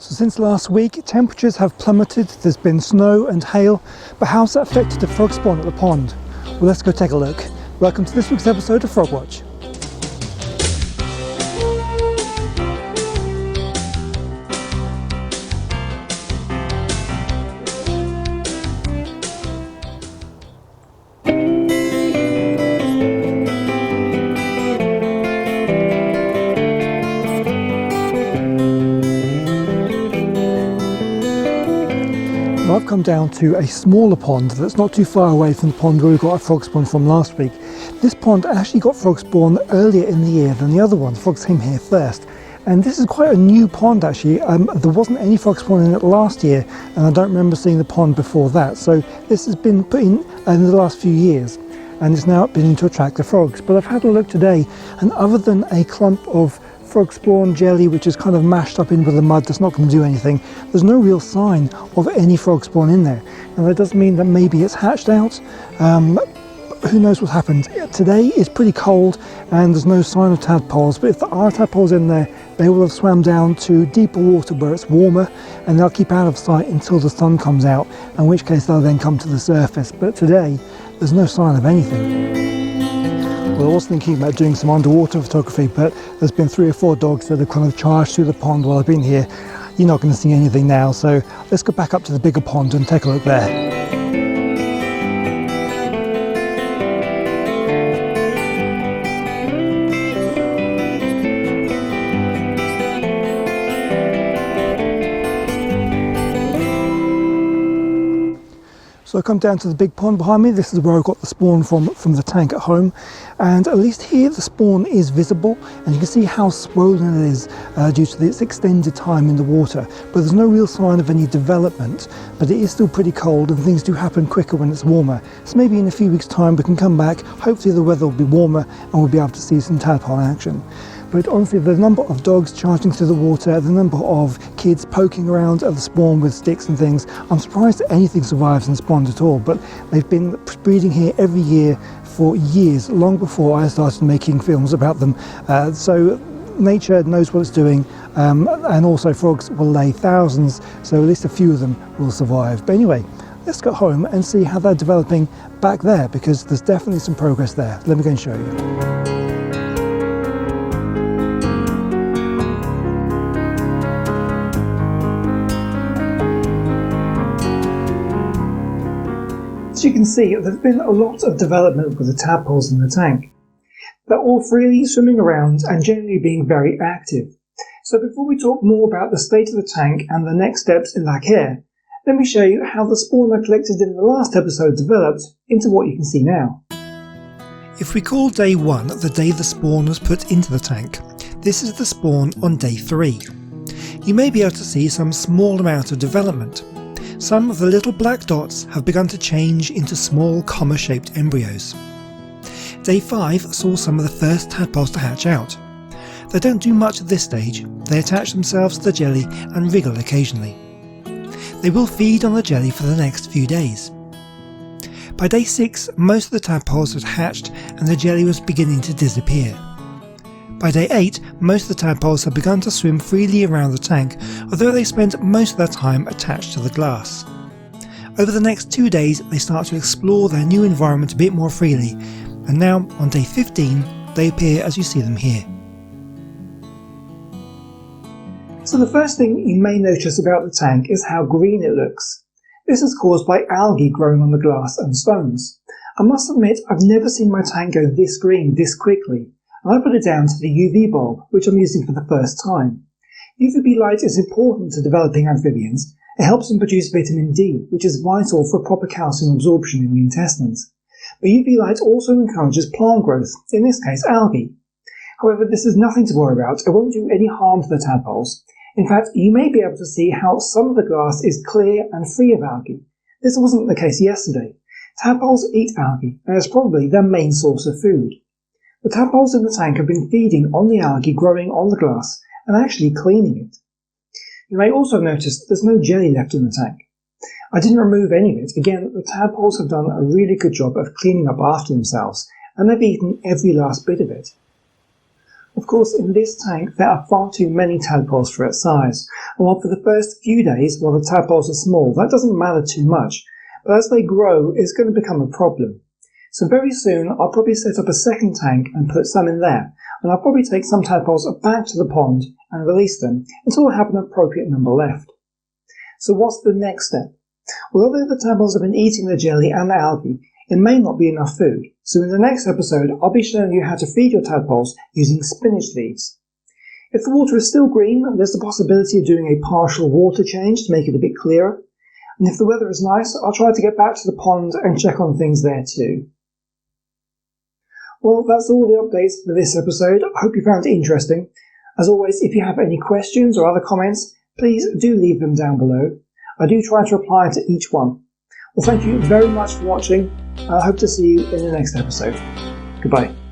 So since last week, temperatures have plummeted, there's been snow and hail, but how's that affected the frog spawn at the pond? Well, let's go take a look. Welcome to this week's episode of Frog Watch. I've come down to a smaller pond that's not too far away from the pond where we got our frog spawn from last week. This pond actually got frog spawn earlier in the year than the other one. The frogs came here first. And this is quite a new pond actually. There wasn't any frog spawn in it last year, and I don't remember seeing the pond before that. So this has been put in the last few years, and it's now beginning to attract the frogs. But I've had a look today, and other than a clump of frog spawn jelly which is kind of mashed up in with the mud that's not going to do anything, there's no real sign of any frog spawn in there. And that does mean that maybe it's hatched out. Who knows what happened. Today is pretty cold and there's no sign of tadpoles, but if there are tadpoles in there, they will have swam down to deeper water where it's warmer, and they'll keep out of sight until the sun comes out, in which case they'll then come to the surface. But today there's no sign of anything. Well, I was thinking about doing some underwater photography, but there's been 3 or 4 dogs that have kind of charged through the pond while I've been here. You're not going to see anything now, so let's go back up to the bigger pond and take a look there. So I come down to the big pond behind me. This is where I got the spawn from the tank at home, and at least here the spawn is visible, and you can see how swollen it is due to its extended time in the water. But there's no real sign of any development, but it is still pretty cold and things do happen quicker when it's warmer. So maybe in a few weeks' time we can come back, hopefully the weather will be warmer and we'll be able to see some tadpole action. But honestly, the number of dogs charging through the water, the number of kids poking around at the spawn with sticks and things, I'm surprised that anything survives in this pond at all. But they've been breeding here every year for years, long before I started making films about them. So nature knows what it's doing, and also frogs will lay thousands, so at least a few of them will survive. But anyway, let's go home and see how they're developing back there, because there's definitely some progress there. Let me go and show you. As you can see, there's been a lot of development with the tadpoles in the tank. They're all freely swimming around and generally being very active. So before we talk more about the state of the tank and the next steps in their care, let me show you how the spawn I collected in the last episode developed into what you can see now. If we call day 1 the day the spawn was put into the tank, this is the spawn on day 3. You may be able to see some small amount of development. Some of the little black dots have begun to change into small comma-shaped embryos. Day 5 saw some of the first tadpoles to hatch out. They don't do much at this stage. They attach themselves to the jelly and wriggle occasionally. They will feed on the jelly for the next few days. By day 6, most of the tadpoles had hatched and the jelly was beginning to disappear. By day 8, most of the tadpoles had begun to swim freely around the tank, although they spent most of their time attached to the glass. Over the next 2 days, they start to explore their new environment a bit more freely, and now, on day 15, they appear as you see them here. So the first thing you may notice about the tank is how green it looks. This is caused by algae growing on the glass and stones. I must admit, I've never seen my tank go this green this quickly. I put it down to the UV bulb, which I'm using for the first time. UVB light is important to developing amphibians. It helps them produce vitamin D, which is vital for proper calcium absorption in the intestines. But UV light also encourages plant growth, in this case algae. However, this is nothing to worry about. It won't do any harm to the tadpoles. In fact, you may be able to see how some of the glass is clear and free of algae. This wasn't the case yesterday. Tadpoles eat algae, and it's probably their main source of food. The tadpoles in the tank have been feeding on the algae growing on the glass and actually cleaning it. You may also notice there's no jelly left in the tank. I didn't remove any of it. Again, the tadpoles have done a really good job of cleaning up after themselves, and they've eaten every last bit of it. Of course, in this tank there are far too many tadpoles for its size, and while for the first few days, while the tadpoles are small, that doesn't matter too much, but as they grow, it's going to become a problem. So very soon, I'll probably set up a second tank and put some in there, and I'll probably take some tadpoles back to the pond and release them until I have an appropriate number left. So what's the next step? Well, although the tadpoles have been eating the jelly and the algae, it may not be enough food, so in the next episode I'll be showing you how to feed your tadpoles using spinach leaves. If the water is still green, there's the possibility of doing a partial water change to make it a bit clearer, and if the weather is nice, I'll try to get back to the pond and check on things there too. Well, that's all the updates for this episode. I hope you found it interesting. As always, if you have any questions or other comments, please do leave them down below. I do try to reply to each one. Well, thank you very much for watching, and I hope to see you in the next episode. Goodbye.